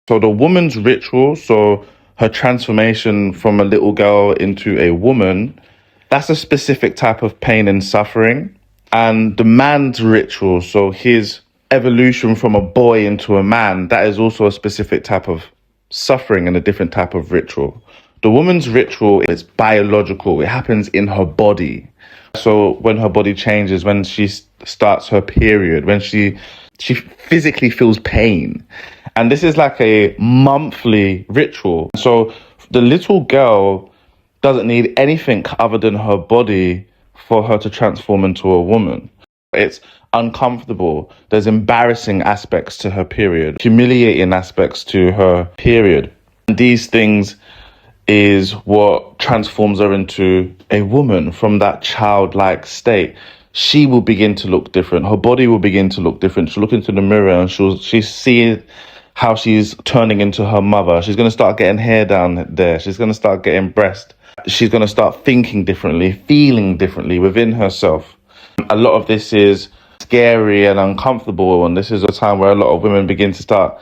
So the woman's ritual, so her transformation from a little girl into a woman, that's a specific type of pain and suffering. And the man's ritual, so his evolution from a boy into a man, that is also a specific type of suffering and a different type of ritual. The woman's ritual is biological. It happens in her body. So when her body changes, when she starts her period, when she physically feels pain. And this is like a monthly ritual. So the little girl doesn't need anything other than her body for her to transform into a woman. It's uncomfortable. There's embarrassing aspects to her period, humiliating aspects to her period. And these things is what transforms her into a woman from that childlike state. She will begin to look different. Her body will begin to look different. She'll look into the mirror and she'll see how she's turning into her mother. She's going to start getting hair down there. She's going to start getting breast. She's going to start thinking differently, feeling differently within herself. A lot of this is scary and uncomfortable, and this is a time where a lot of women begin to start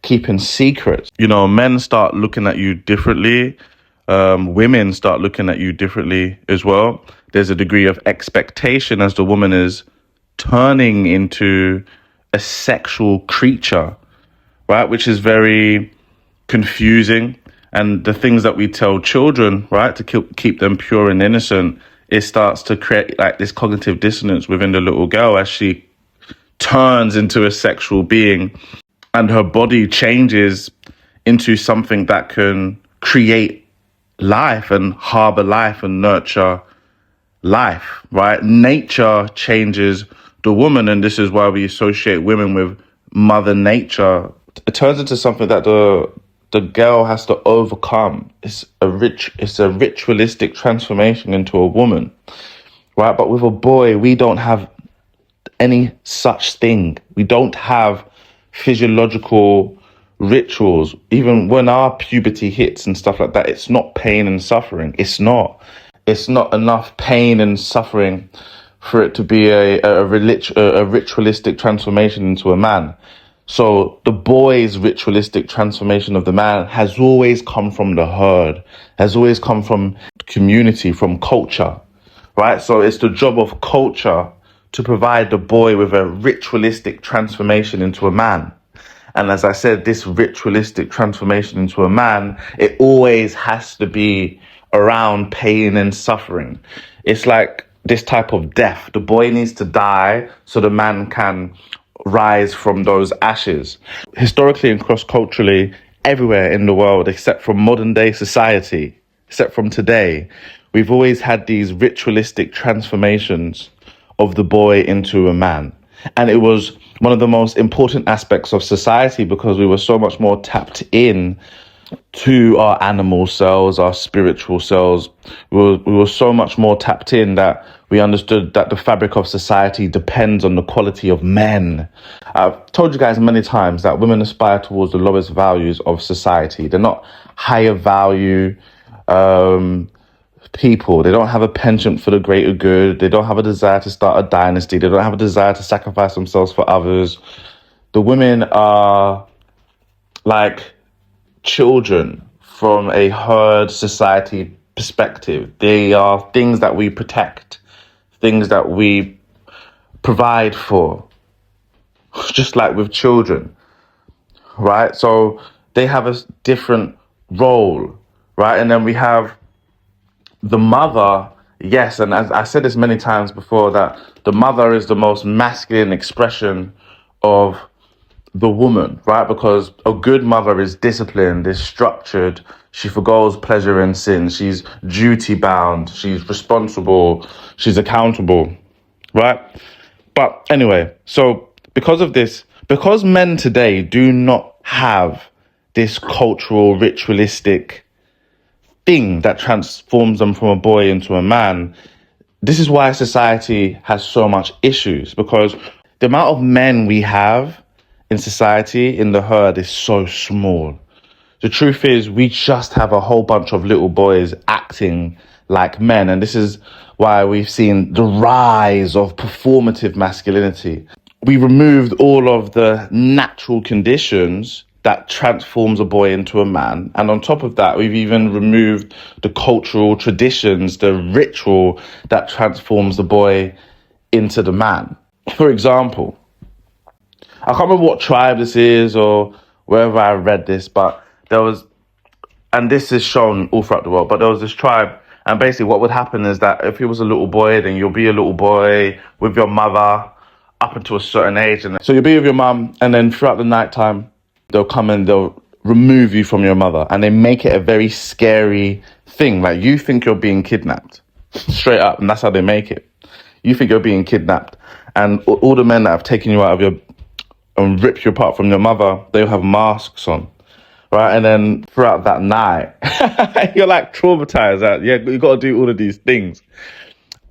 keeping secrets. You know, men start looking at you differently. Women start looking at you differently as well. There's a degree of expectation as the woman is turning into a sexual creature, right? Which is very confusing. And the things that we tell children, right, to keep them pure and innocent, it starts to create like this cognitive dissonance within the little girl as she turns into a sexual being and her body changes into something that can create life and harbor life and nurture life, right? Nature changes the woman, and this is why we associate women with Mother Nature. It turns into something that the girl has to overcome. It's a ritualistic transformation into a woman, right? But with a boy, we don't have any such thing. We don't have physiological rituals. Even when our puberty hits and stuff like that, it's not pain and suffering. It's not enough pain and suffering for it to be a ritualistic transformation into a man. So the boy's ritualistic transformation of the man has always come from the herd, has always come from community, from culture, right? So it's the job of culture to provide the boy with a ritualistic transformation into a man. And as I said, this ritualistic transformation into a man, it always has to be around pain and suffering. It's like this type of death. The boy needs to die so the man can rise from those ashes. Historically and cross-culturally, everywhere in the world, except from modern day society, except from today, we've always had these ritualistic transformations of the boy into a man. And it was one of the most important aspects of society because we were so much more tapped in to our animal selves, our spiritual selves. We were so much more tapped in that we understood that the fabric of society depends on the quality of men. I've told you guys many times that women aspire towards the lowest values of society. They're not higher value people. They don't have a penchant for the greater good. They don't have a desire to start a dynasty. They don't have a desire to sacrifice themselves for others. The women are like children from a herd society perspective. They are things that we protect, things that we provide for, just like with children, right? So they have a different role, right? And then we have the mother, yes, and as I said this many times before, that the mother is the most masculine expression of the woman, right? Because a good mother is disciplined, is structured, she forgoes pleasure and sin, she's duty bound, she's responsible, she's accountable, right? But anyway, so because of this, because men today do not have this cultural, ritualistic thing that transforms them from a boy into a man, this is why society has so much issues, because the amount of men we have in society, in the herd, is so small. The truth is, we just have a whole bunch of little boys acting like men. And this is why we've seen the rise of performative masculinity. We removed all of the natural conditions that transforms a boy into a man. And on top of that, we've even removed the cultural traditions, the ritual that transforms the boy into the man. For example, I can't remember what tribe this is or wherever I read this, but there was, and this is shown all throughout the world, but there was this tribe, and basically what would happen is that if you was a little boy, then you'll be a little boy with your mother up until a certain age. And so you'll be with your mum, and then throughout the night time, they'll come and they'll remove you from your mother, and they make it a very scary thing. Like, you think you're being kidnapped, straight up, and that's how they make it. You think you're being kidnapped, and all the men that have taken you out of your and ripped you apart from your mother, they'll have masks on, right? And then throughout that night, you're like traumatized. That you got to do all of these things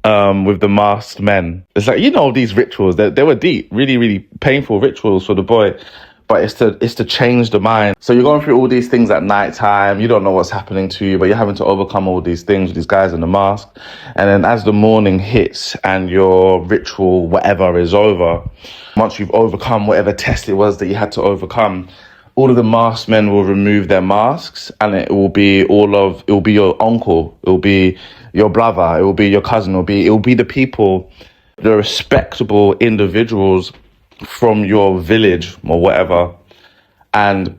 with the masked men. It's like, these rituals, they were deep, really, really painful rituals for the boy. But it's to change the mind. So you're going through all these things at night time. You don't know what's happening to you, but you're having to overcome all these things with these guys in the mask. And then as the morning hits and your ritual, whatever, is over, once you've overcome whatever test it was that you had to overcome, all of the masked men will remove their masks, and it will be your uncle, it will be your brother, it will be your cousin, it will be the people, the respectable individuals from your village or whatever. And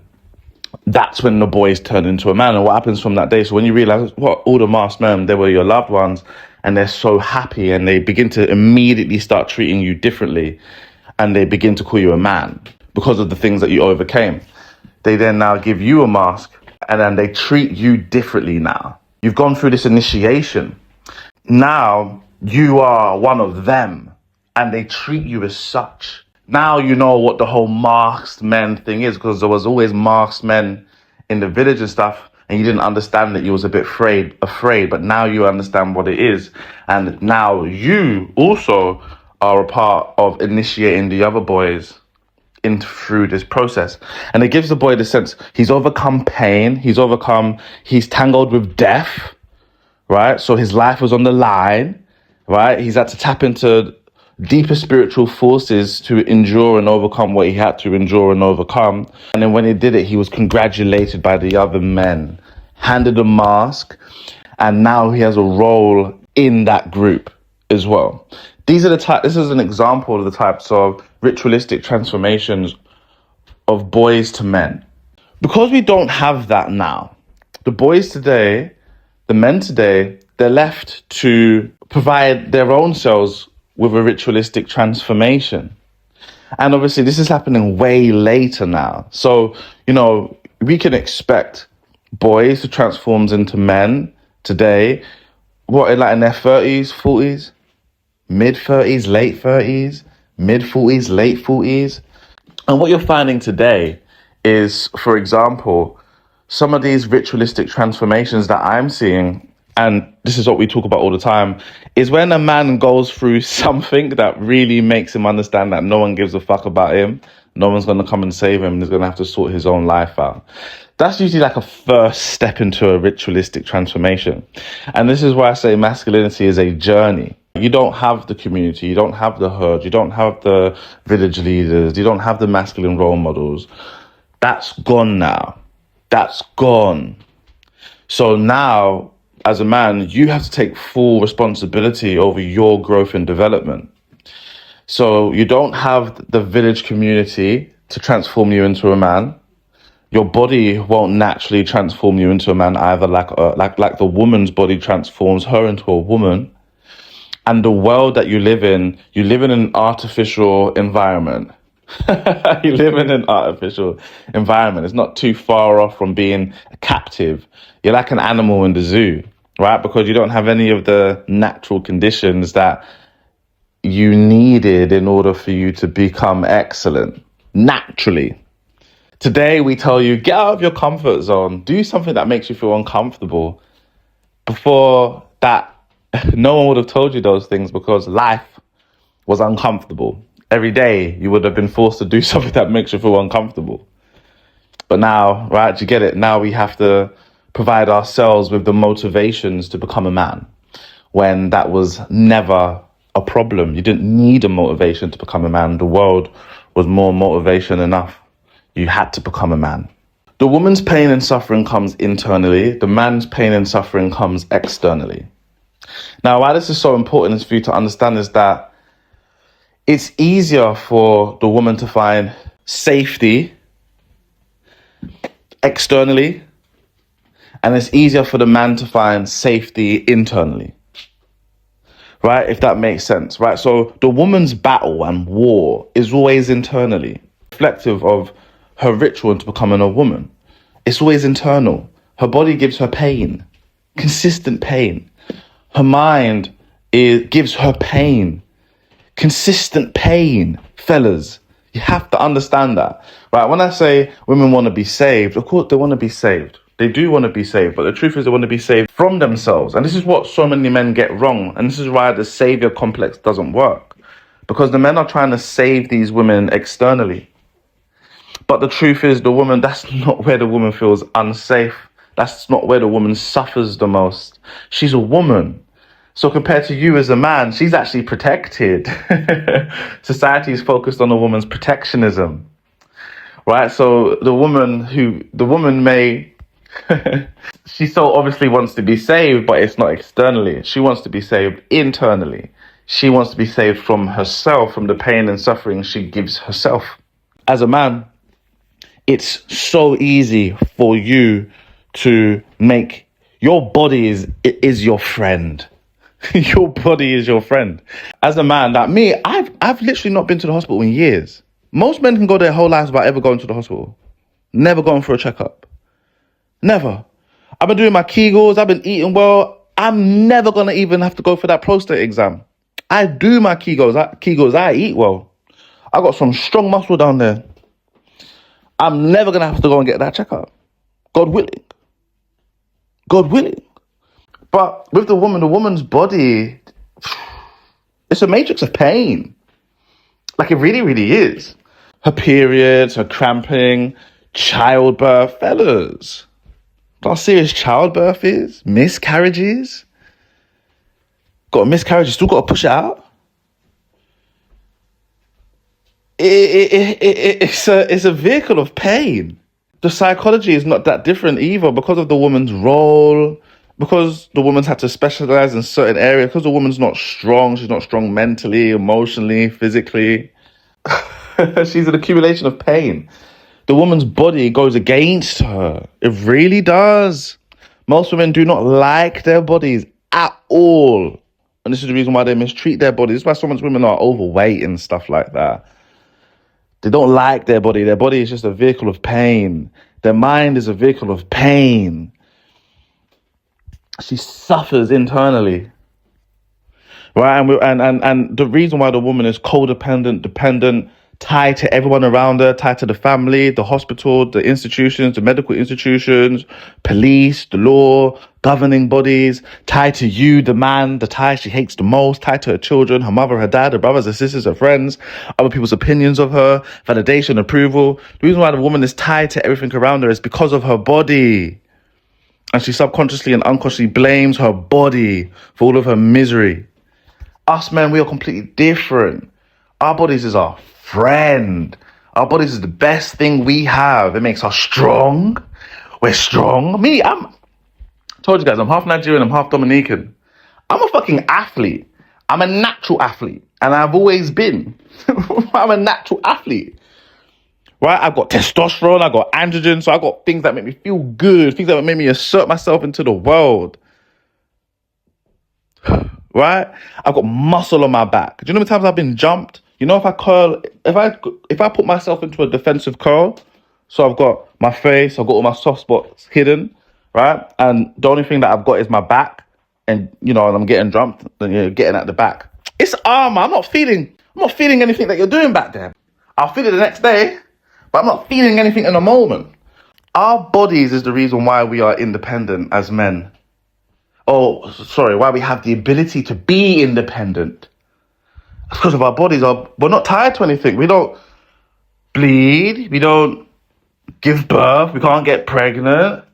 that's when the boys turn into a man. And what happens from that day, so when you realize all the masked men, they were your loved ones, and they're so happy, and they begin to immediately start treating you differently, and they begin to call you a man because of the things that you overcame. They then now give you a mask, and then they treat you differently. Now you've gone through this initiation. Now you are one of them, and they treat you as such. Now you know what the whole masked men thing is, because there was always masked men in the village and stuff, and you didn't understand that. You was a bit afraid, but now you understand what it is. And now you also are a part of initiating the other boys through this process. And it gives the boy the sense he's overcome pain, he's tangled with death, right? So his life was on the line, right? He's had to tap into deeper spiritual forces to endure and overcome what he had to endure and overcome. And then when he did it, he was congratulated by the other men, handed a mask, and now he has a role in that group as well. This is an example of the types of ritualistic transformations of boys to men. Because we don't have that now, the men today, they're left to provide their own selves with a ritualistic transformation. And obviously this is happening way later now. So, we can expect boys to transform into men today, in their 30s, 40s, mid-30s, late 30s, mid-40s, late 40s. And what you're finding today is, for example, some of these ritualistic transformations that I'm seeing, and this is what we talk about all the time, is when a man goes through something that really makes him understand that no one gives a fuck about him, no one's going to come and save him, he's going to have to sort his own life out. That's usually like a first step into a ritualistic transformation. And this is why I say masculinity is a journey. You don't have the community, you don't have the herd, you don't have the village leaders, you don't have the masculine role models. That's gone now. That's gone. So now, as a man, you have to take full responsibility over your growth and development. So you don't have the village community to transform you into a man. Your body won't naturally transform you into a man either, like the woman's body transforms her into a woman. And the world that you live in an artificial environment. You live in an artificial environment. It's not too far off from being a captive. You're like an animal in the zoo, right? Because you don't have any of the natural conditions that you needed in order for you to become excellent naturally. Today, we tell you, get out of your comfort zone. Do something that makes you feel uncomfortable. Before that, no one would have told you those things because life was uncomfortable. Every day, you would have been forced to do something that makes you feel uncomfortable. But now, right, you get it? Now we have to provide ourselves with the motivations to become a man, when that was never a problem. You didn't need a motivation to become a man. The world was more motivation enough. you had to become a man. The woman's pain and suffering comes internally. The man's pain and suffering comes externally. Now, why this is so important is for you to understand is that it's easier for the woman to find safety externally, and it's easier for the man to find safety internally. Right? If that makes sense, right? So the woman's battle and war is always internally, reflective of her ritual into becoming a woman. It's always internal. Her body gives her pain, consistent pain. Her mind gives her pain, consistent pain. Fellas, you have to understand that, right? When I say women want to be saved, of course they want to be saved. They do want to be saved, but the truth is they want to be saved from themselves. And this is what so many men get wrong. And this is why the savior complex doesn't work. Because the men are trying to save these women externally. But the truth is the woman, that's not where the woman feels unsafe. That's not where the woman suffers the most. She's a woman. So compared to you as a man, she's actually protected. Society is focused on a woman's protectionism. Right? So the woman may... she so obviously wants to be saved, but it's not externally. She wants to be saved internally. She wants to be saved from herself, from the pain and suffering she gives herself. As a man, it's so easy for you to make your body is your friend. Your body is your friend. As a man, like me, I've literally not been to the hospital in years. Most men can go their whole lives without ever going to the hospital. Never going for a checkup. Never. I've been doing my Kegels. I've been eating well. I'm never going to even have to go for that prostate exam. I do my Kegels. I eat well. I got some strong muscle down there. I'm never going to have to go and get that checkup. God willing. God willing. But with the woman's body, it's a matrix of pain. Like it really, really is. Her periods, her cramping, childbirth, fellas. How serious childbirth is? Miscarriages? Got a miscarriage, you still got to push it out? It's a vehicle of pain. The psychology is not that different either because of the woman's role, because the woman's had to specialize in certain areas, because the woman's not strong. She's not strong mentally, emotionally, physically. She's an accumulation of pain. The woman's body goes against her. It really does. Most women do not like their bodies at all. And this is the reason why they mistreat their bodies. This is why so much women are overweight and stuff like that. They don't like their body. Their body is just a vehicle of pain. Their mind is a vehicle of pain. She suffers internally. Right? And the reason why the woman is codependent, dependent, tied to everyone around her, tied to the family, the hospital, the institutions, the medical institutions, police, the law, governing bodies, tied to you, the man, the tie she hates the most, tied to her children, her mother, her dad, her brothers, her sisters, her friends, other people's opinions of her, validation, approval. The reason why the woman is tied to everything around her is because of her body. And she subconsciously and unconsciously blames her body for all of her misery. Us men, we are completely different. Our bodies is our friend. Our bodies is the best thing we have. It makes us strong. We're strong. I told you guys, I'm half Nigerian, I'm half Dominican. I'm a fucking athlete. I'm a natural athlete. And I've always been. I'm a natural athlete. Right? I've got testosterone, I've got androgen, so I've got things that make me feel good, things that make me assert myself into the world. Right? I've got muscle on my back. Do you know how many times I've been jumped? You know, if I put myself into a defensive curl, so I've got my face, I've got all my soft spots hidden, right? And the only thing that I've got is my back, and and I'm getting jumped, and you're getting at the back. It's armor. I'm not feeling anything that you're doing back there. I'll feel it the next day, but I'm not feeling anything in the moment. Our bodies is the reason why we are independent as men. Why we have the ability to be independent. Because of our bodies, we're not tied to anything. We don't bleed. We don't give birth. We can't get pregnant.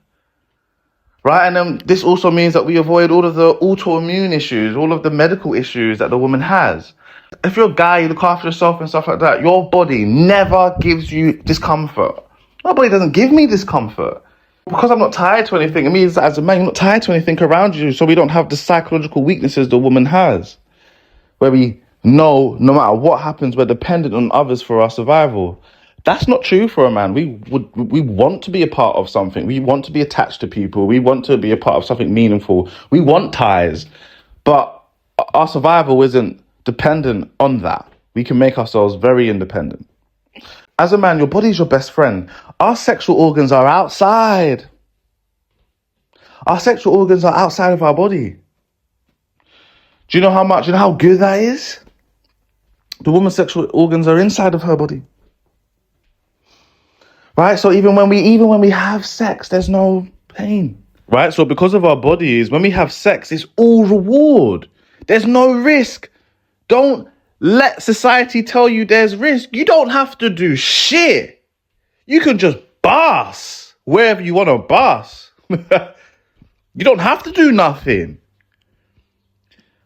Right? And then this also means that we avoid all of the autoimmune issues, all of the medical issues that the woman has. If you're a guy, you look after yourself and stuff like that, your body never gives you discomfort. My body doesn't give me discomfort. Because I'm not tied to anything, it means that as a man, you're not tied to anything around you, so we don't have the psychological weaknesses the woman has, where we know no matter what happens, we're dependent on others for our survival. That's not true for a man. We want to be a part of something. We want to be attached to people. We want to be a part of something meaningful. We want ties, but our survival isn't dependent on that. We can make ourselves very independent. As a man, your body's your best friend. Our sexual organs are outside. Our sexual organs are outside of our body. Do you know how good that is? The woman's sexual organs are inside of her body. Right? So even when we have sex, there's no pain. Right? So because of our bodies, when we have sex, it's all reward. There's no risk. Don't let society tell you there's risk. You don't have to do shit. You can just boss wherever you want to boss. You don't have to do nothing.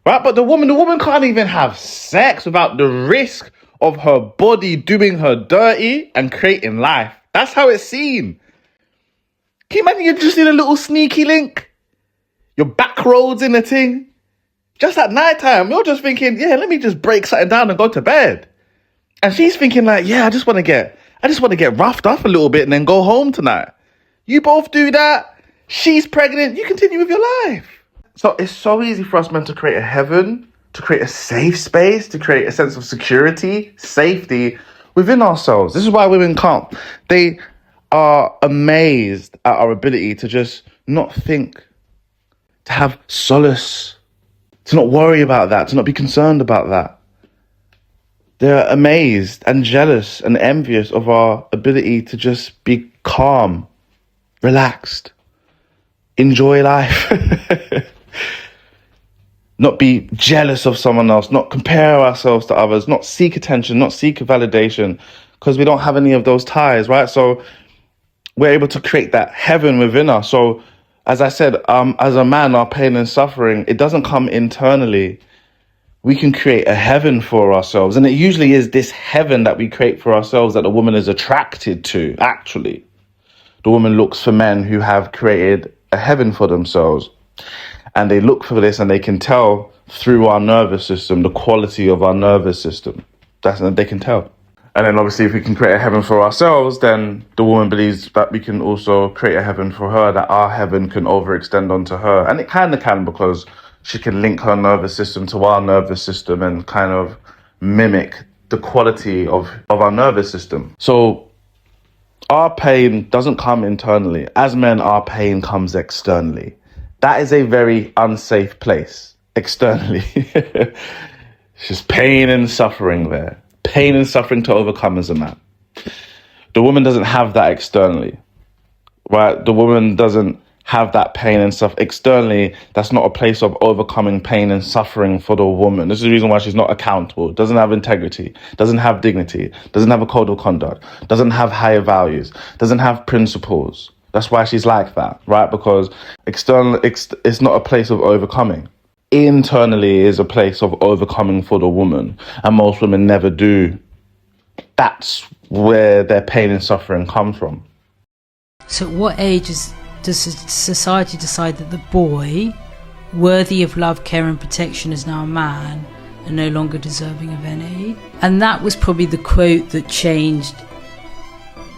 Right? But the woman can't even have sex without the risk of her body doing her dirty and creating life. That's how it's seen. Can you imagine you're just in a little sneaky link? Your back roads in the thing. Just at night time, you're just thinking, yeah, let me just break something down and go to bed. And she's thinking like, yeah, I just want to get roughed up a little bit and then go home tonight. You both do that. She's pregnant. You continue with your life. So it's so easy for us men to create a heaven, to create a safe space, to create a sense of security, safety within ourselves. This is why women can't. They are amazed at our ability to just not think, to have solace, to not worry about that, to not be concerned about that. They're amazed and jealous and envious of our ability to just be calm, relaxed, enjoy life. Not be jealous of someone else, not compare ourselves to others, not seek attention, not seek validation, because we don't have any of those ties, right? So we're able to create that heaven within us. So as I said, as a man, our pain and suffering, it doesn't come internally. We can create a heaven for ourselves. And it usually is this heaven that we create for ourselves that the woman is attracted to, actually. The woman looks for men who have created a heaven for themselves. And they look for this and they can tell through our nervous system, the quality of our nervous system. They can tell. And then obviously if we can create a heaven for ourselves, then the woman believes that we can also create a heaven for her, that our heaven can overextend onto her. And it kind of can, because she can link her nervous system to our nervous system and kind of mimic the quality of our nervous system. So our pain doesn't come internally. As men, our pain comes externally. That is a very unsafe place, externally. It's just pain and suffering there. Pain and suffering to overcome as a man. The woman doesn't have that externally, right? The woman doesn't have that pain and stuff externally. That's not a place of overcoming pain and suffering for the woman. This is the reason why she's not accountable, doesn't have integrity, doesn't have dignity, doesn't have a code of conduct, doesn't have higher values, doesn't have principles. That's why she's like that, right? Because external, it's not a place of overcoming. Internally is a place of overcoming for the woman, and most women never do. That's where their pain and suffering comes from. So at what age does society decide that the boy, worthy of love, care and protection, is now a man and no longer deserving of any? And that was probably the quote that changed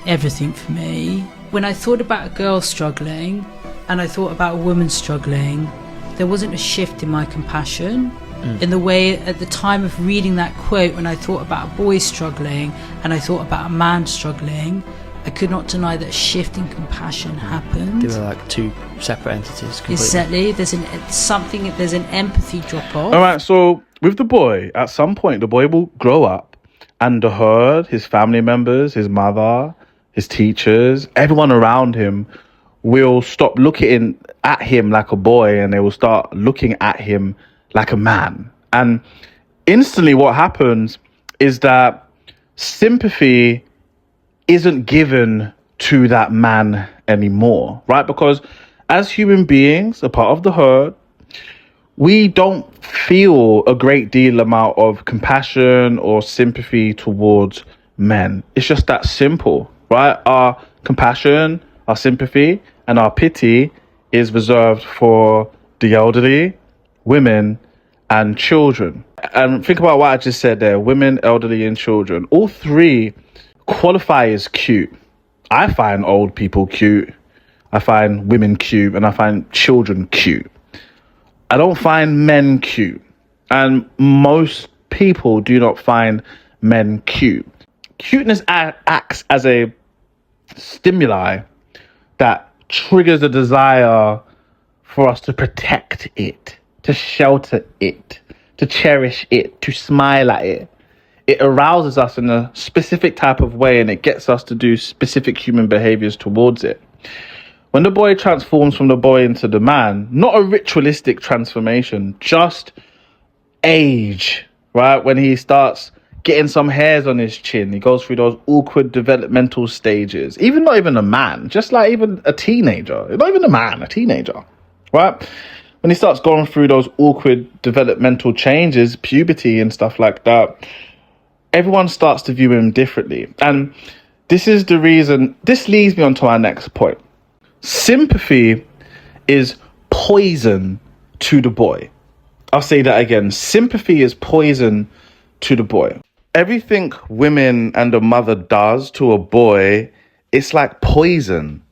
everything for me. When I thought about a girl struggling and I thought about a woman struggling, there wasn't a shift in my compassion. In the way at the time of reading that quote, when I thought about a boy struggling and I thought about a man struggling, I could not deny that a shift in compassion happened. They were like two separate entities completely. Exactly. There's an empathy drop off. All right, so with the boy, at some point, the boy will grow up and the herd, his family members, his mother, his teachers, everyone around him will stop looking at him like a boy and they will start looking at him like a man. And instantly what happens is that sympathy isn't given to that man anymore, right? Because as human beings, a part of the herd, we don't feel a great deal amount of compassion or sympathy towards men. It's just that simple, right? Our compassion, our sympathy, and our pity is reserved for the elderly, women, and children. And think about what I just said there, women, elderly, and children. All three qualify as cute. I find old people cute, I find women cute, and I find children cute. I don't find men cute. And most people do not find men cute. Cuteness acts as a stimuli that triggers a desire for us to protect it, to shelter it, to cherish it, to smile at it. It arouses us in a specific type of way, and it gets us to do specific human behaviors towards it. When the boy transforms from the boy into the man, not a ritualistic transformation, just age, right? When he starts getting some hairs on his chin, he goes through those awkward developmental stages. Not even a man, just like even a teenager. Not even a man, a teenager, right? When he starts going through those awkward developmental changes, puberty and stuff like that, everyone starts to view him differently. And this is the reason, this leads me on to our next point. Sympathy is poison to the boy. I'll say that again. Sympathy is poison to the boy. Everything women and a mother does to a boy, it's like poison.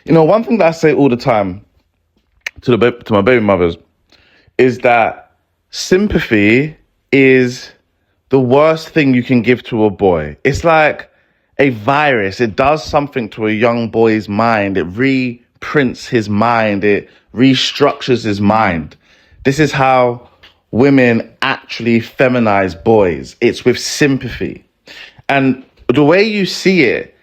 One thing that I say all the time to my baby mothers is that sympathy is the worst thing you can give to a boy. It's like a virus. It does something to a young boy's mind. It reprints his mind. It restructures his mind. This is how women actually feminize boys. It's with sympathy. And the way you see it,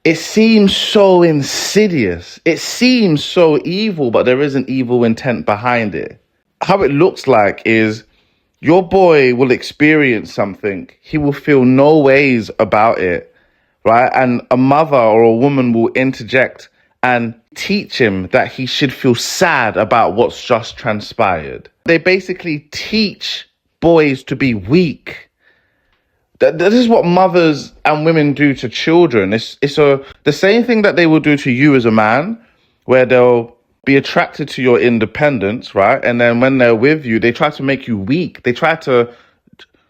it seems so insidious. It seems so evil, but there is an evil intent behind it. How it looks like is your boy will experience something. He will feel no ways about it, right? And a mother or a woman will interject and teach him that he should feel sad about what's just transpired. They basically teach boys to be weak. This is what mothers and women do to children. It's the same thing that they will do to you as a man, where they'll be attracted to your independence, right? And then when they're with you, they try to make you weak. They try to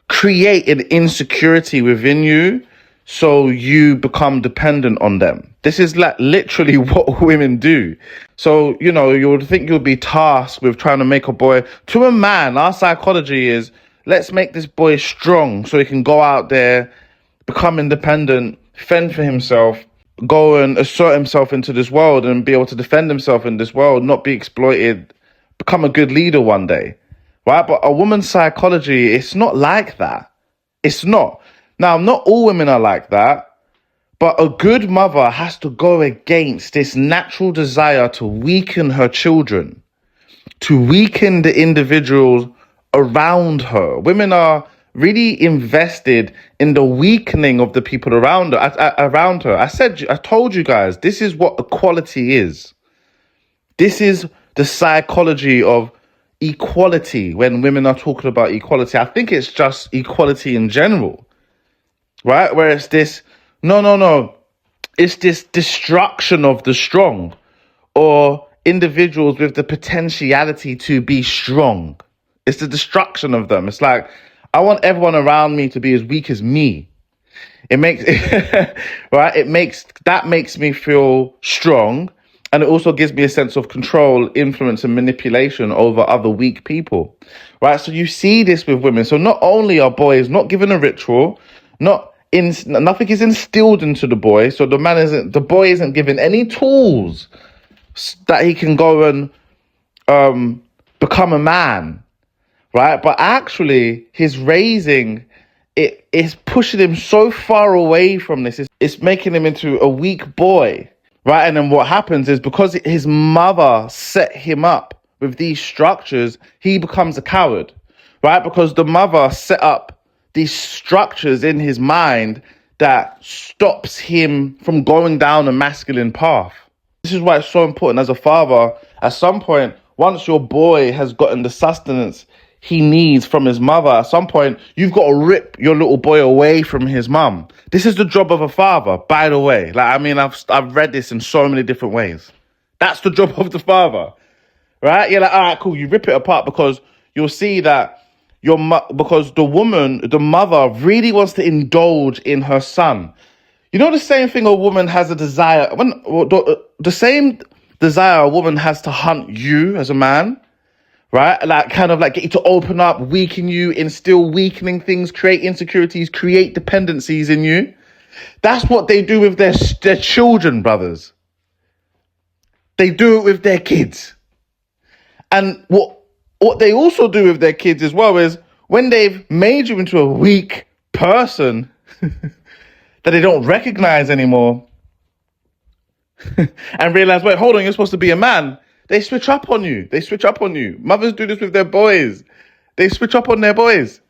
create an insecurity within you so you become dependent on them. This is like literally what women do. So, you would think you'll be tasked with trying to make a boy. To a man, our psychology is, let's make this boy strong so he can go out there, become independent, fend for himself, go and assert himself into this world and be able to defend himself in this world, not be exploited, become a good leader one day, right? But a woman's psychology, it's not like that. It's not. Now, not all women are like that, but a good mother has to go against this natural desire to weaken her children, to weaken the individuals around her. Women are really invested in the weakening of the people around her. I told you guys, this is what equality is. This is the psychology of equality when women are talking about equality. I think it's just equality in general, right? Where it's this, no. It's this destruction of the strong or individuals with the potentiality to be strong. It's the destruction of them. It's like, I want everyone around me to be as weak as me. It makes, right? That makes me feel strong. And it also gives me a sense of control, influence, and manipulation over other weak people, right? So you see this with women. So not only are boys not given a ritual, nothing is instilled into the boy. So the boy isn't given any tools that he can go and become a man. Right, but actually, his raising, it is pushing him so far away from this. It's making him into a weak boy, right? And then what happens is, because his mother set him up with these structures, he becomes a coward, right? Because the mother set up these structures in his mind that stops him from going down a masculine path. This is why it's so important as a father. At some point, once your boy has gotten the sustenance he needs from his mother, at some point, you've got to rip your little boy away from his mum. This is the job of a father, by the way. Like, I mean, I've read this in so many different ways. That's the job of the father, right? You're like, all right, cool. You rip it apart because you'll see that because the mother really wants to indulge in her son. You know, the same thing a woman has a desire, the same desire a woman has to hunt you as a man, right? Like, kind of like get you to open up, weaken you, instill weakening things, create insecurities, create dependencies in you. That's what they do with their children, brothers. They do it with their kids. And what they also do with their kids as well is when they've made you into a weak person that they don't recognize anymore and realize, wait, hold on, you're supposed to be a man. They switch up on you. Mothers do this with their boys. They switch up on their boys.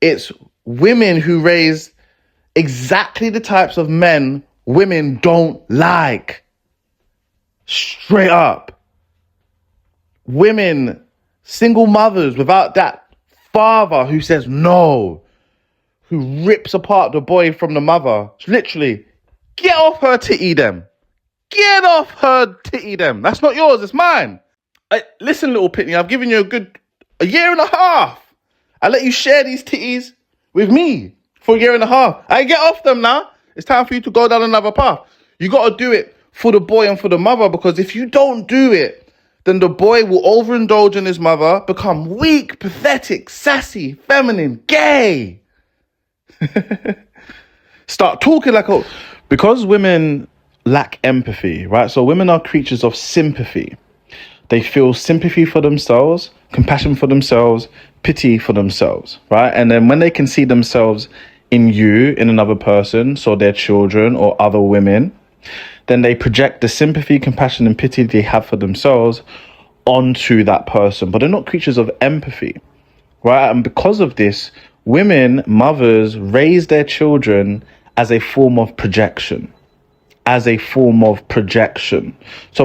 It's women who raise exactly the types of men women don't like. Straight up. Women, single mothers without that father who says no, who rips apart the boy from the mother. Literally, get off her titty them. Get off her titty them. That's not yours, it's mine. Listen, little Pitney, I've given you a year and a half. I let you share these titties with me for a year and a half. I get off them now. It's time for you to go down another path. You got to do it for the boy and for the mother, because if you don't do it, then the boy will overindulge in his mother, become weak, pathetic, sassy, feminine, gay. Start talking like a... Because women lack empathy, right? So women are creatures of sympathy. They feel sympathy for themselves, compassion for themselves, pity for themselves, right? And then when they can see themselves in you, in another person, so their children or other women, then they project the sympathy, compassion, and pity they have for themselves onto that person. But they're not creatures of empathy, right? And because of this, women, mothers, raise their children as a form of projection. So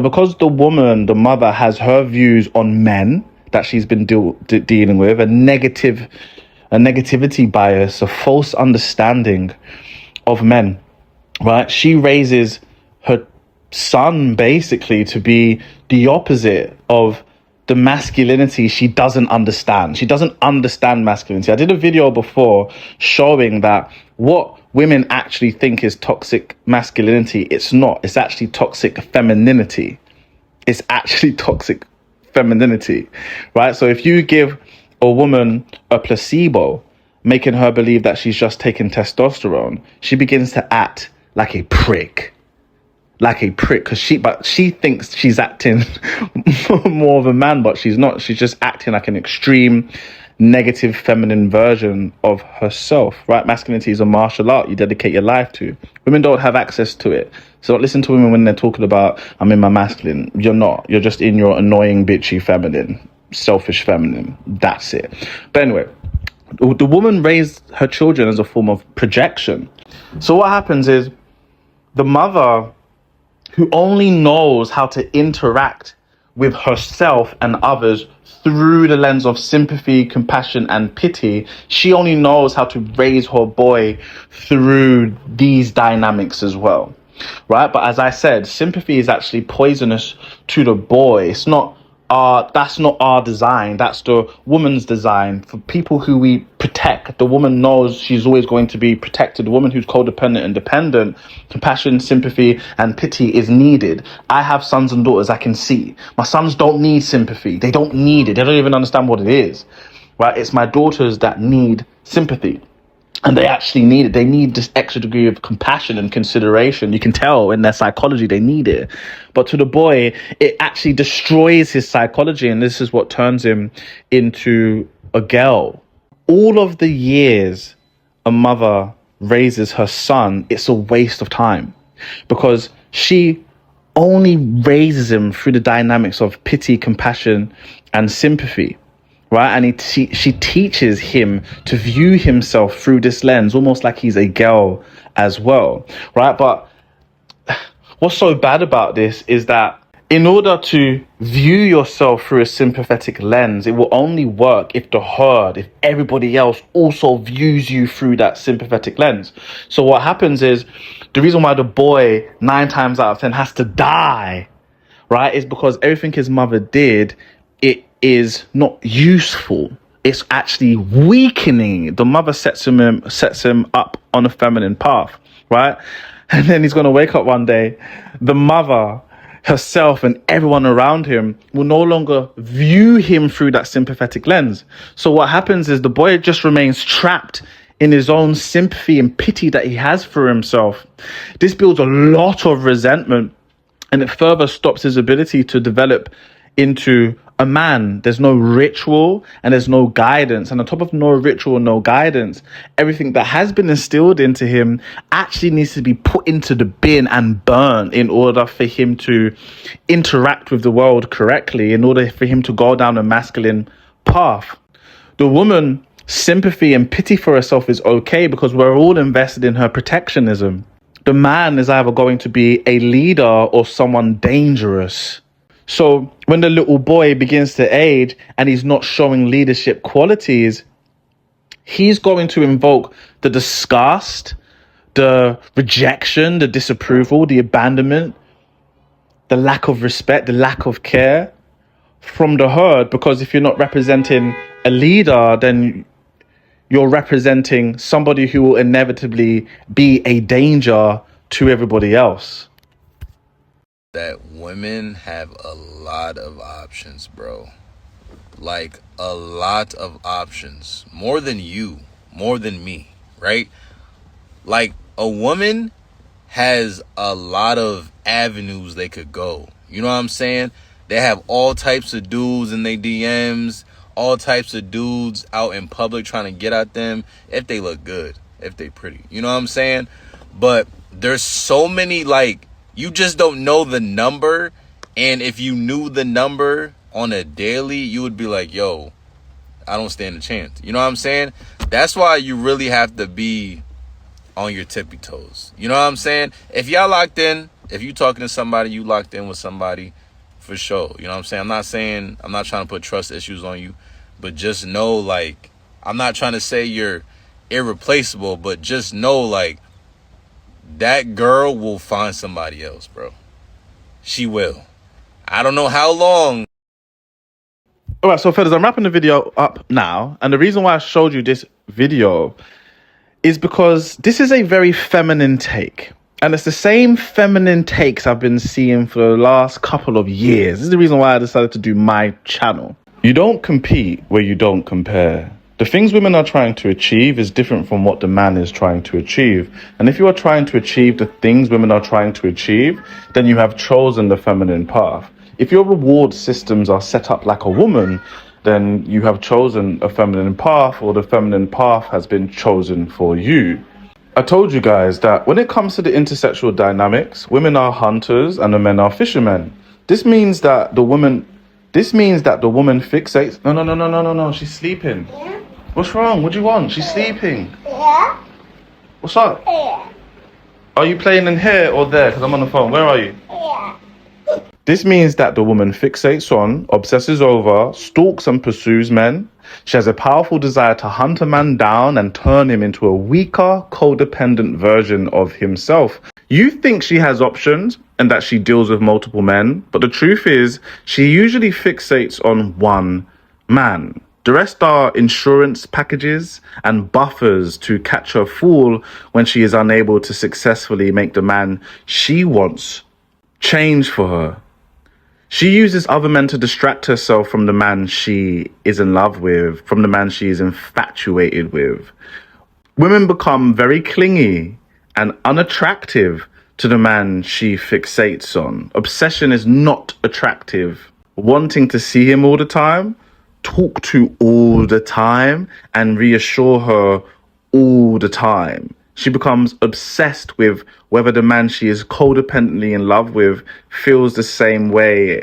because the woman, the mother, has her views on men that she's been dealing with, a negativity bias, a false understanding of men, right? She raises her son basically to be the opposite of the masculinity she doesn't understand. She doesn't understand masculinity. I did a video before showing that what women actually think is toxic masculinity, it's not. It's actually toxic femininity. Right? So if you give a woman a placebo, making her believe that she's just taking testosterone, she begins to act like a prick. Because she thinks she's acting more of a man, but she's not. She's just acting like an extreme negative feminine version of herself, right? Masculinity is a martial art you dedicate your life to. Women don't have access to it. So don't listen to women when they're talking about, I'm in my masculine. You're not. You're just in your annoying, bitchy feminine, selfish feminine. That's it. But anyway, the woman raised her children as a form of projection. So what happens is the mother, who only knows how to interact with herself and others through the lens of sympathy, compassion, and pity, she only knows how to raise her boy through these dynamics as well, right? But as I said, sympathy is actually poisonous to the boy. That's not our design. That's the woman's design. For people who we protect, the woman knows she's always going to be protected. The woman who's codependent and dependent, compassion, sympathy, and pity is needed. I have sons and daughters I can see. My sons don't need sympathy. They don't need it. They don't even understand what it is, right? It's my daughters that need sympathy. And they actually need it. They need this extra degree of compassion and consideration. You can tell in their psychology they need it. But to the boy, it actually destroys his psychology. And this is what turns him into a girl. All of the years a mother raises her son, it's a waste of time. Because she only raises him through the dynamics of pity, compassion, and sympathy. Right, and she teaches him to view himself through this lens, almost like he's a girl as well, right? But what's so bad about this is that In order to view yourself through a sympathetic lens, it will only work if the herd, if everybody else also views you through that sympathetic lens. So what happens is, the reason why the boy 9 times out of 10 has to die, right, is because everything his mother did, it is not useful. It's actually weakening. The mother sets him up on a feminine path, right? And then he's going to wake up one day, the mother herself and everyone around him will no longer view him through that sympathetic lens. So what happens is the boy just remains trapped in his own sympathy and pity that he has for himself. This builds a lot of resentment, and it further stops his ability to develop into a man. There's no ritual and there's no guidance. And on top of no ritual, no guidance, everything that has been instilled into him actually needs to be put into the bin and burned in order for him to interact with the world correctly, in order for him to go down a masculine path. The woman, sympathy and pity for herself is okay because we're all invested in her protectionism. The man is either going to be a leader or someone dangerous. So when the little boy begins to age and he's not showing leadership qualities, he's going to invoke the disgust, the rejection, the disapproval, the abandonment, the lack of respect, the lack of care from the herd. Because if you're not representing a leader, then you're representing somebody who will inevitably be a danger to everybody else. That women have a lot of options, bro. Like, a lot of options. More than you, more than me, right? Like, a woman has a lot of avenues they could go. You know what I'm saying? They have all types of dudes in their DMs, all types of dudes out in public trying to get at them if they look good, if they pretty. You know what I'm saying? But there's so many, like, you just don't know the number. And if you knew the number on a daily, you would be like, yo, I don't stand a chance. You know what I'm saying? That's why you really have to be on your tippy toes. You know what I'm saying? If y'all locked in, if you talking to somebody, you locked in with somebody, for sure. You know what I'm saying? I'm not trying to put trust issues on you, but just know, like, I'm not trying to say you're irreplaceable, but just know, like, that girl will find somebody else, bro. She will. I don't know how long. All right, so fellas, I'm wrapping the video up now. And the reason why I showed you this video is because this is a very feminine take. And it's the same feminine takes I've been seeing for the last couple of years. This is the reason why I decided to do my channel. You don't compete where you don't compare. The things women are trying to achieve is different from what the man is trying to achieve. And if you are trying to achieve the things women are trying to achieve, then you have chosen the feminine path. If your reward systems are set up like a woman, then you have chosen a feminine path, or the feminine path has been chosen for you. I told you guys that when it comes to the intersexual dynamics, women are hunters and the men are fishermen. This means that the woman fixates. No, she's sleeping. Yeah. What's wrong? What do you want? She's sleeping. Yeah. What's up? Yeah. Are you playing in here or there? Because I'm on the phone. Where are you? Yeah. This means that the woman fixates on, obsesses over, stalks and pursues men. She has a powerful desire to hunt a man down and turn him into a weaker, codependent version of himself. You think she has options and that she deals with multiple men, but the truth is she usually fixates on one man. The rest are insurance packages and buffers to catch her fool when she is unable to successfully make the man she wants change for her. She uses other men to distract herself from the man she is in love with, from the man she is infatuated with. Women become very clingy and unattractive to the man she fixates on. Obsession is not attractive. Wanting to see him all the time, talk to all the time, and reassure her all the time. She becomes obsessed with whether the man she is codependently in love with feels the same way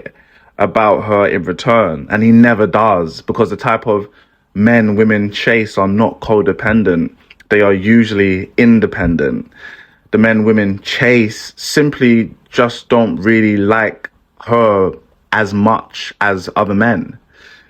about her in return. And he never does, because the type of men women chase are not codependent. They are usually independent. The men women chase simply just don't really like her as much as other men.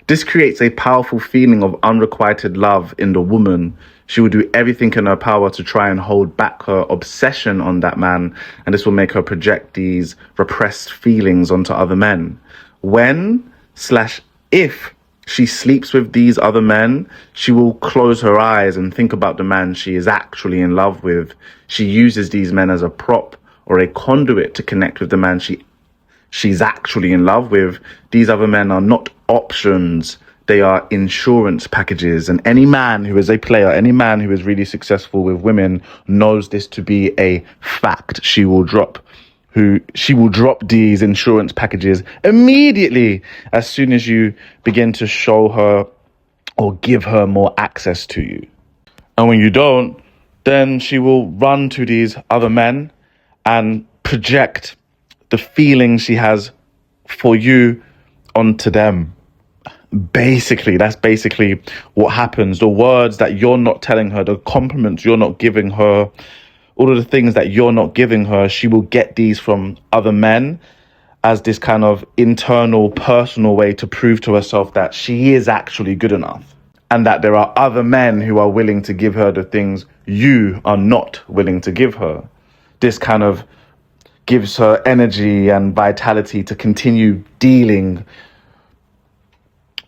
This creates a powerful feeling of unrequited love in the woman. She will do everything in her power to try and hold back her obsession on that man, and this will make her project these repressed feelings onto other men. When/if she sleeps with these other men, she will close her eyes and think about the man she is actually in love with. She uses these men as a prop or a conduit to connect with the man she's actually in love with. These other men are not options. They are insurance packages. And any man who is a player, any man who is really successful with women knows this to be a fact. She will drop these insurance packages immediately as soon as you begin to show her or give her more access to you. And when you don't, then she will run to these other men and project the feelings she has for you onto them. That's basically what happens. The words that you're not telling her, the compliments you're not giving her, all of the things that you're not giving her, she will get these from other men as this kind of internal, personal way to prove to herself that she is actually good enough, and that there are other men who are willing to give her the things you are not willing to give her. This kind of gives her energy and vitality to continue dealing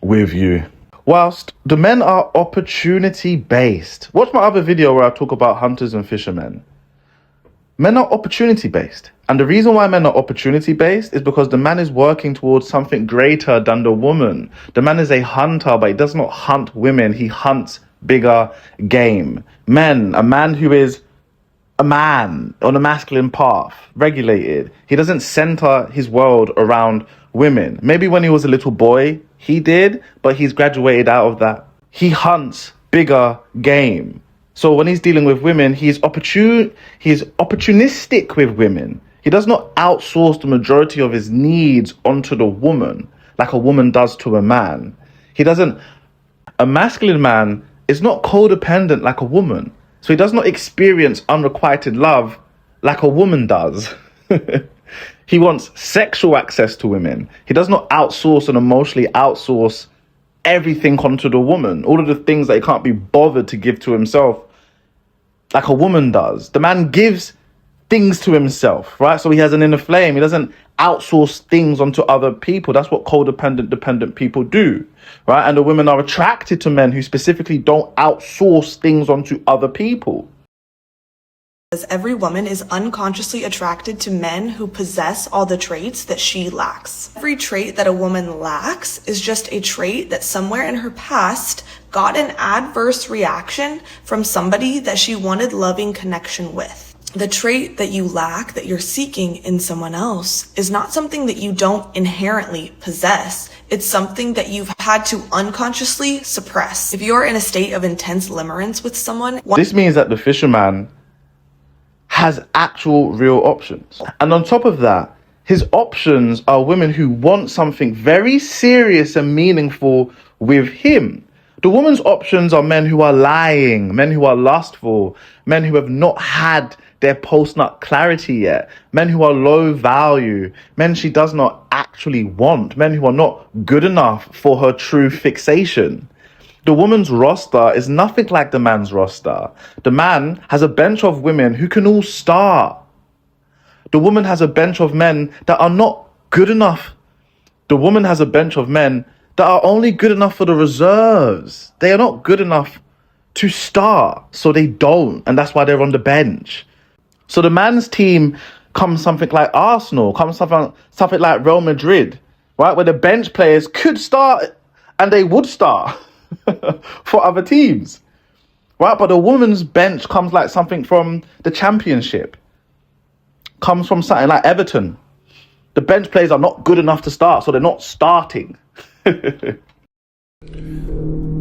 with you. Whilst the men are opportunity based. Watch my other video where I talk about hunters and fishermen. Men are opportunity based. And the reason why men are opportunity based is because the man is working towards something greater than the woman. The man is a hunter, but he does not hunt women. He hunts bigger game. A man who is a man on a masculine path, regulated. He doesn't center his world around women. Maybe when he was a little boy, he did, but he's graduated out of that. He hunts bigger game. So when he's dealing with women, he's opportunistic with women. He does not outsource the majority of his needs onto the woman like a woman does to a man. A masculine man is not codependent like a woman. So he does not experience unrequited love like a woman does. He wants sexual access to women. He does not outsource and emotionally outsource everything onto the woman. All of the things that he can't be bothered to give to himself like a woman does. The man gives things to himself, right? So he has an inner flame. He doesn't outsource things onto other people. That's what codependent, dependent people do, right? And the women are attracted to men who specifically don't outsource things onto other people. As every woman is unconsciously attracted to men who possess all the traits that she lacks. Every trait that a woman lacks is just a trait that somewhere in her past got an adverse reaction from somebody that she wanted loving connection with. The trait that you lack, that you're seeking in someone else, is not something that you don't inherently possess. It's something that you've had to unconsciously suppress. If you're in a state of intense limerence with someone... This means that the fisherman has actual real options. And on top of that, his options are women who want something very serious and meaningful with him. The woman's options are men who are lying, men who are lustful, men who have not had their post-nut clarity yet, men who are low value, men she does not actually want, men who are not good enough for her true fixation. The woman's roster is nothing like the man's roster. The man has a bench of women who can all start. The woman has a bench of men that are not good enough. The woman has a bench of men that are only good enough for the reserves. They are not good enough to start, so they don't, and that's why they're on the bench. So the man's team comes something like Arsenal, comes something like Real Madrid, right? Where the bench players could start and they would start for other teams, right? But the woman's bench comes like something from the Championship, comes from something like Everton. The bench players are not good enough to start, so they're not starting. A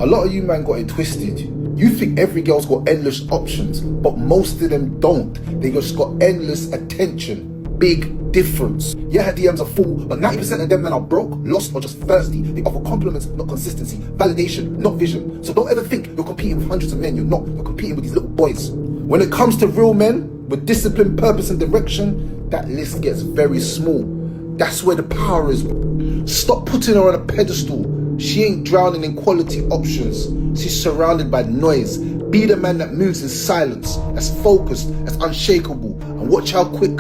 lot of you man got it twisted. You think every girl's got endless options, but most of them don't. They just got endless attention. Big difference. Yeah, her DMs are full, but 90% of them men are broke, lost, or just thirsty. They offer compliments, not consistency. Validation, not vision. So don't ever think you're competing with hundreds of men. You're not. You're competing with these little boys. When it comes to real men with discipline, purpose, and direction, that list gets very small. That's where the power is. Stop putting her on a pedestal. She ain't drowning in quality options. She's surrounded by noise. Be the man that moves in silence, that's focused, that's unshakable, and watch how quick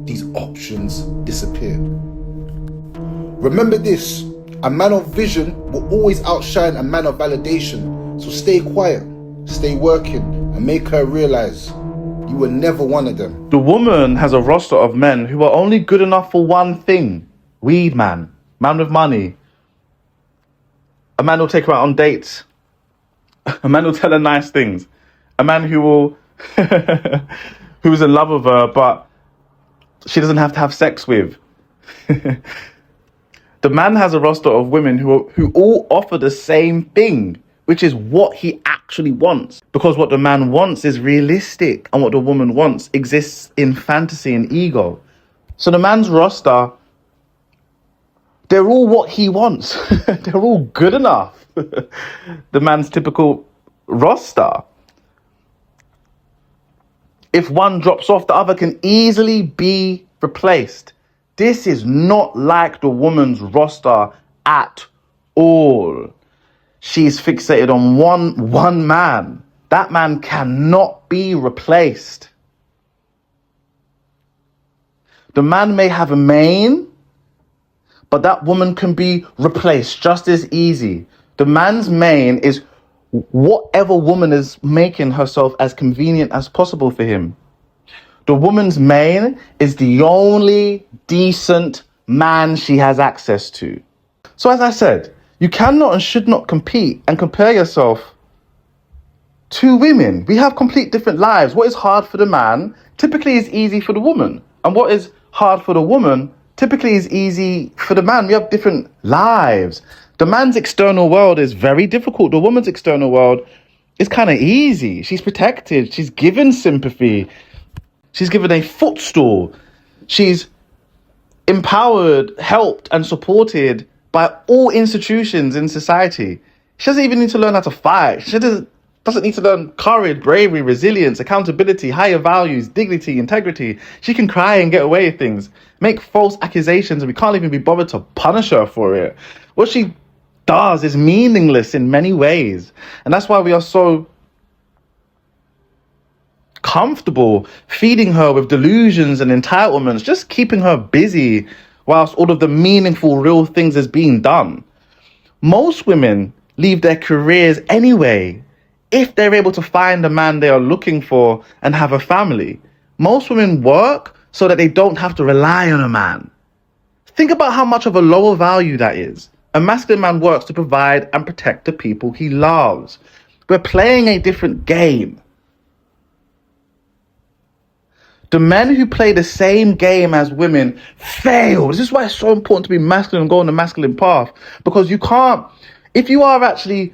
these options disappear. Remember this, a man of vision will always outshine a man of validation. So stay quiet, stay working, and make her realize you were never one of them. The woman has a roster of men who are only good enough for one thing. Weed man. Man with money. A man who'll take her out on dates. A man who'll tell her nice things. A man who will... who's in love with her, but she doesn't have to have sex with. The man has a roster of women who all offer the same thing, which is what he actually wants. Because what the man wants is realistic, and what the woman wants exists in fantasy and ego. So the man's roster, they're all what he wants. They're all good enough. The man's typical roster. If one drops off, the other can easily be replaced. This is not like the woman's roster at all. She's fixated on one man. That man cannot be replaced. The man may have a main, but that woman can be replaced just as easy. The man's main is whatever woman is making herself as convenient as possible for him. The woman's main is the only decent man she has access to. So as I said, you cannot and should not compete and compare yourself to women. We have complete different lives. What is hard for the man typically is easy for the woman. And what is hard for the woman typically is easy for the man. We have different lives. The man's external world is very difficult. The woman's external world is kind of easy. She's protected. She's given sympathy. She's given a footstool. She's empowered, helped, and supported by all institutions in society. She doesn't even need to learn how to fight. She doesn't need to learn courage, bravery, resilience, accountability, higher values, dignity, integrity. She can cry and get away with things, make false accusations, and we can't even be bothered to punish her for it. What she does is meaningless in many ways. And that's why we are so comfortable feeding her with delusions and entitlements, just keeping her busy whilst all of the meaningful, real things is being done. Most women leave their careers anyway if they're able to find the man they are looking for and have a family. Most women work so that they don't have to rely on a man. Think about how much of a lower value that is. A masculine man works to provide and protect the people he loves. We're playing a different game. The men who play the same game as women fail. This is why it's so important to be masculine and go on the masculine path. Because you can't, if you are actually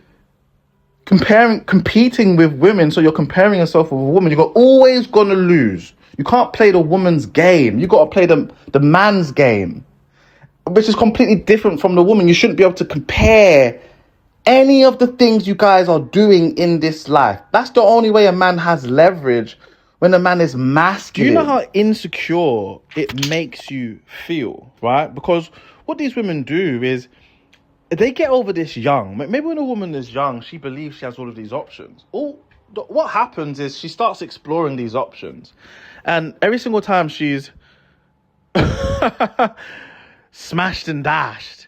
competing with women, so you're comparing yourself with a woman, you're always going to lose. You can't play the woman's game. You got to play the man's game, which is completely different from the woman. You shouldn't be able to compare any of the things you guys are doing in this life. That's the only way a man has leverage. When a man is masculine. Do you know how insecure it makes you feel, right? Because what these women do is they get over this young. Maybe when a woman is young, she believes she has all of these options. What happens is she starts exploring these options. And every single time she's smashed and dashed,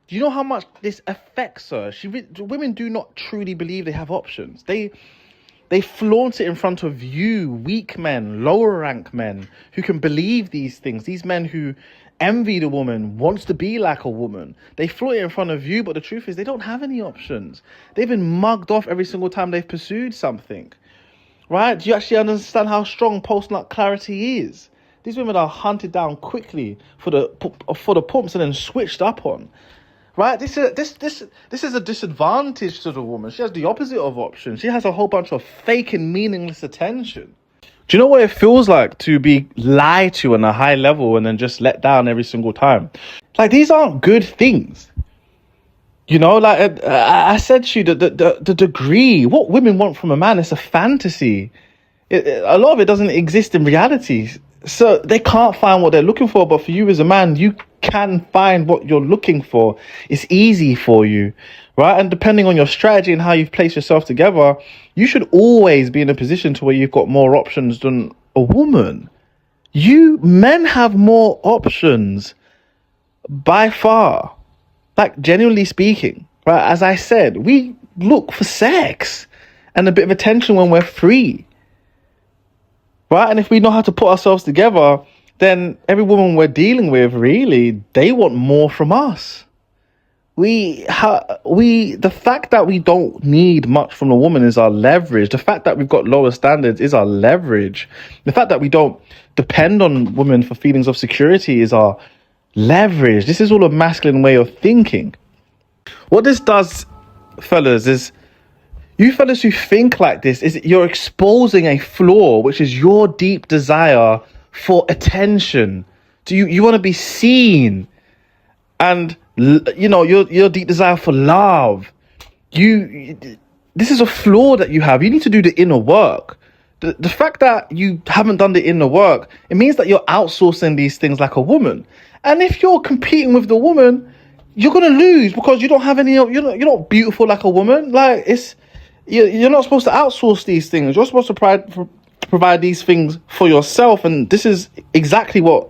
do you know how much this affects her? Women do not truly believe they have options. They flaunt it in front of you, weak men, lower rank men who can believe these things. These men who envy the woman, wants to be like a woman. They flaunt it in front of you, but the truth is they don't have any options. They've been mugged off every single time they've pursued something. Right? Do you actually understand how strong post-nut clarity is? These women are hunted down quickly for the pumps and then switched up on. Right? This is a disadvantage to the woman. She has the opposite of options. She has a whole bunch of fake and meaningless attention. Do you know what it feels like to be lied to on a high level and then just let down every single time? Like, these aren't good things. You know, like I said to you, the degree, what women want from a man is a fantasy. A lot of it doesn't exist in reality. So they can't find what they're looking for. But for you as a man, you can find what you're looking for. It's easy for you, right? And depending on your strategy and how you've placed yourself together, you should always be in a position to where you've got more options than a woman. Men have more options by far. Like, genuinely speaking, right? As I said, we look for sex and a bit of attention when we're free, right? And if we know how to put ourselves together, then every woman we're dealing with, really, they want more from us. The fact that we don't need much from a woman is our leverage. The fact that we've got lower standards is our leverage. The fact that we don't depend on women for feelings of security is our leverage. This is all a masculine way of thinking. What this does, fellas, is you fellas who think like this, is you're exposing a flaw, which is your deep desire for attention. You want to be seen, and your deep desire for love. This is a flaw that you have. You need to do the inner work. The fact that you haven't done the inner work, it means that you're outsourcing these things like a woman. And if you're competing with the woman, you're gonna lose because you don't have any. You're not beautiful like a woman. Like, you're not supposed to outsource these things. You're supposed to provide these things for yourself. And this is exactly what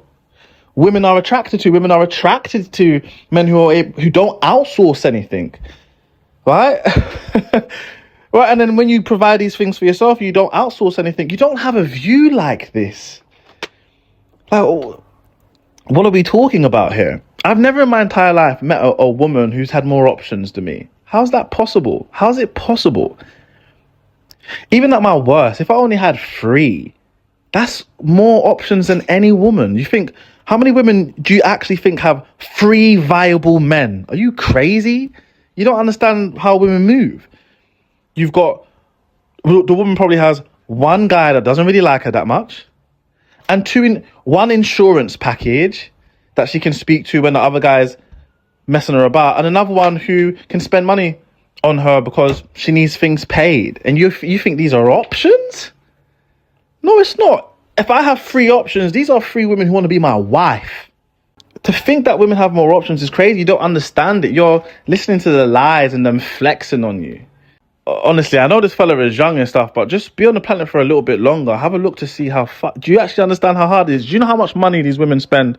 women are attracted to. Women are attracted to men who don't outsource anything, right? Right. And then when you provide these things for yourself, you don't outsource anything. You don't have a view like this. Like, what are we talking about here? I've never in my entire life met a woman who's had more options than me. How's that possible? How's it possible? Even at my worst, if I only had 3, that's more options than any woman. You think, how many women do you actually think have 3 viable men? Are you crazy? You don't understand how women move. You've got, the woman probably has 1 guy that doesn't really like her that much, and 1 insurance package that she can speak to when the other guy's messing her about, and another one who can spend money on her because she needs things paid. And you think these are options? No, it's not. If I have 3 options, these are 3 women who want to be my wife. To think that women have more options is crazy. You don't understand it. You're listening to the lies and them flexing on you. Honestly, I know this fella is young and stuff, but just be on the planet for a little bit longer. Have a look to see do you actually understand how hard it is? Do you know how much money these women spend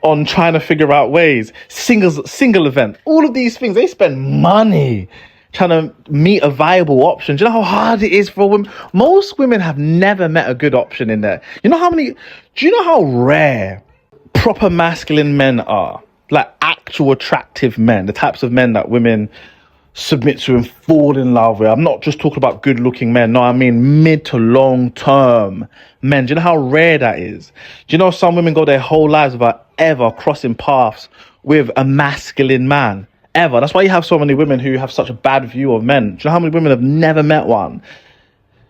on trying to figure out ways? Single event, all of these things, they spend money trying to meet a viable option. Do you know how hard it is for women? Most women have never met a good option in there. Do you know how rare proper masculine men are? Like, actual attractive men, the types of men that women submit to and fall in love with. I'm not just talking about good looking men. No, I mean mid to long term men. Do you know how rare that is? Do you know some women go their whole lives without ever crossing paths with a masculine man? Ever. That's why you have so many women who have such a bad view of men. Do you know how many women have never met one?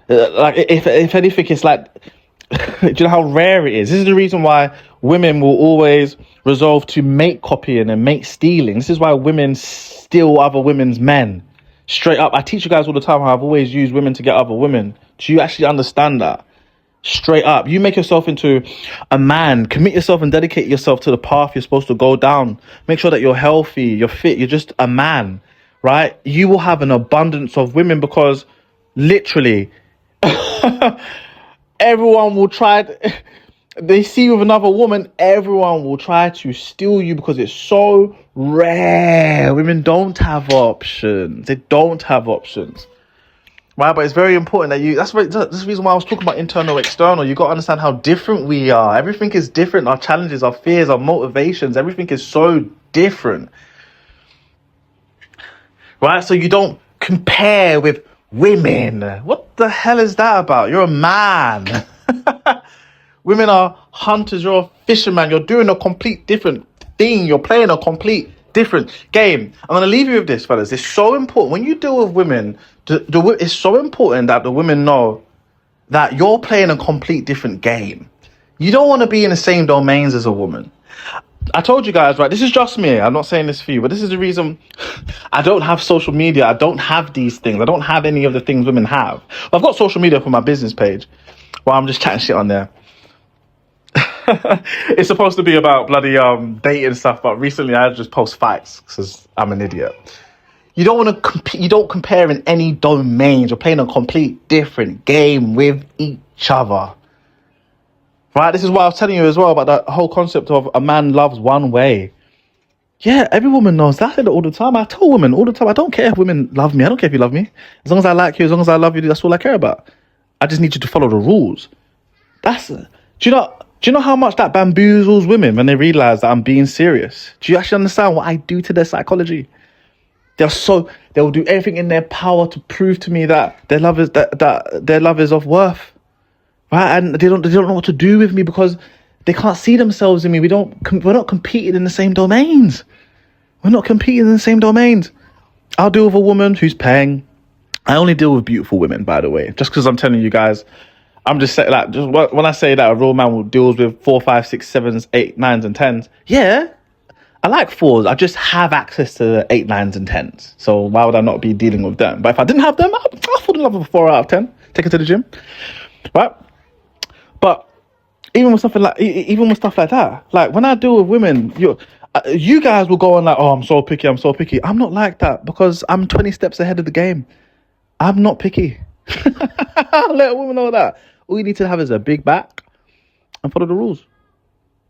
Like, if anything, it's like, do you know how rare it is? This is the reason why women will always resolve to mate copying and mate stealing. This is why women steal other women's men. Straight up. I teach you guys all the time how I've always used women to get other women. Do you actually understand that? Straight up. You make yourself into a man. Commit yourself and dedicate yourself to the path you're supposed to go down. Make sure that you're healthy, you're fit, you're just a man, right? You will have an abundance of women because literally everyone will they see you with another woman, everyone will try to steal you because it's so rare. Women don't have options. They don't have options. Right, but it's very important that that's the reason why I was talking about internal, external. You got to understand how different we are. Everything is different. Our challenges, our fears, our motivations, everything is so different. Right, so you don't compare with women. What the hell is that about? You're a man. Women are hunters. You're a fisherman. You're doing a complete different thing. You're playing a complete different game. I'm going to leave you with this, fellas. It's so important. When you deal with women, it's so important that the women know that you're playing a complete different game. You don't want to be in the same domains as a woman. I told you guys, right, this is just me. I'm not saying this for you, but this is the reason I don't have social media. I don't have these things. I don't have any of the things women have. I've got social media for my business page while I'm just chatting shit on there. It's supposed to be about bloody dating stuff, but recently I just post fights because I'm an idiot. You don't want to you don't compare in any domains. You're playing a complete different game with each other. Right, this is what I was telling you as well about that whole concept of a man loves one way. Yeah, every woman knows that. I say that all the time. I tell women all the time, I don't care if women love me. I don't care if you love me. As long as I like you, as long as I love you, that's all I care about. I just need you to follow the rules. Do you know how much that bamboozles women when they realize that I'm being serious? Do you actually understand what I do to their psychology? They'll do everything in their power to prove to me that their love is of worth. Right, and they don't know what to do with me because they can't see themselves in me. We're not competing in the same domains. I'll deal with a woman who's paying. I only deal with beautiful women, by the way. Just because I'm telling you guys, I'm just saying, like, just when I say that a real man deals with 4, 5, 6, 7s, 8, 9s, and 10s. Yeah, I like 4s. I just have access to the 8, 9s, and 10s. So why would I not be dealing with them? But if I didn't have them, I'll fall in love with a 4 out of 10. Take it to the gym, right? But even with stuff like that, like when I deal with women, you guys will go on like, oh, I'm so picky. I'm not like that because I'm 20 steps ahead of the game. I'm not picky. I'll let a woman know that. All you need to have is a big back and follow the rules.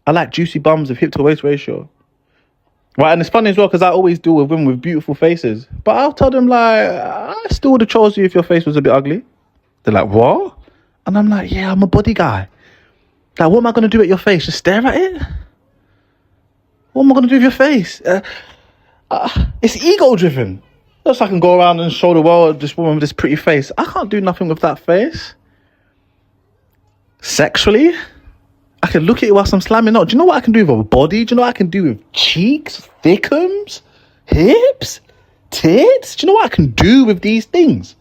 I like juicy bums with hip to waist ratio. Right, and it's funny as well because I always deal with women with beautiful faces. But I'll tell them like, I still would have chose you if your face was a bit ugly. They're like, what? And I'm like, yeah, I'm a body guy. Like, what am I going to do at your face? Just stare at it? What am I going to do with your face? It's ego-driven. Just so I can go around and show the world this woman with this pretty face. I can't do nothing with that face. Sexually, I can look at it whilst I'm slamming out. Do you know what I can do with a body? Do you know what I can do with cheeks, thickums, hips, tits? Do you know what I can do with these things?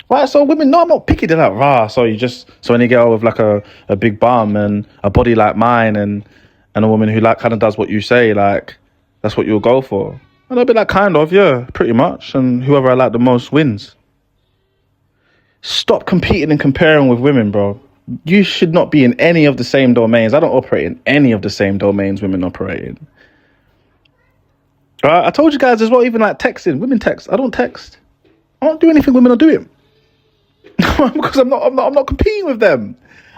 Right, so women, no, I'm not picky. They're like, rah, so any girl with like a big bum and a body like mine and a woman who like kind of does what you say, like, that's what you'll go for. And I'll be like, kind of, yeah, pretty much. And whoever I like the most wins. Stop competing and comparing with women, bro. You should not be in any of the same domains. I don't operate in any of the same domains women operate in. Right, I told you guys as well, even like texting. Women text. I don't text. I don't do anything women are doing. Because I'm not competing with them.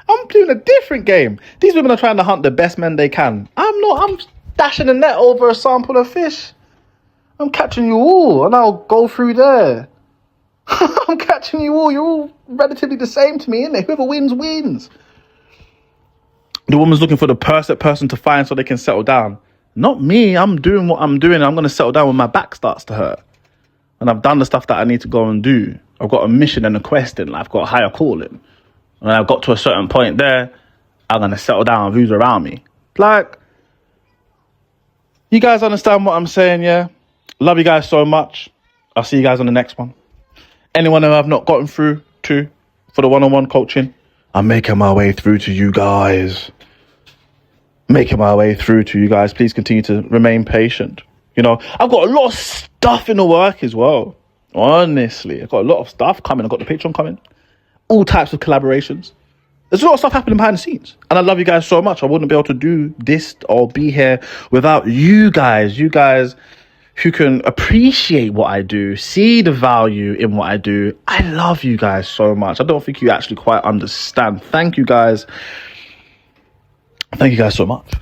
I'm doing a different game. These women are trying to hunt the best men they can. I'm dashing a net over a sample of fish. I'm catching you all and I'll go through there. I'm catching you all. You're all relatively the same to me, innit? Whoever wins, wins. The woman's looking for the perfect person to find so they can settle down. Not me. I'm doing what I'm doing. And I'm going to settle down when my back starts to hurt. And I've done the stuff that I need to go and do. I've got a mission and a quest in life. I've got a higher calling. When I've got to a certain point there, I'm going to settle down with who's around me. Like, you guys understand what I'm saying, yeah? Love you guys so much. I'll see you guys on the next one. Anyone who I've not gotten through to for the one-on-one coaching, I'm making my way through to you guys. Please continue to remain patient. You know, I've got a lot of stuff in the work as well. Honestly, I've got a lot of stuff coming. I've got the Patreon coming. All types of collaborations. There's a lot of stuff happening behind the scenes. And I love you guys so much. I wouldn't be able to do this or be here without you guys. You guys who can appreciate what I do, see the value in what I do. I love you guys so much. I don't think you actually quite understand. Thank you guys. Thank you guys so much.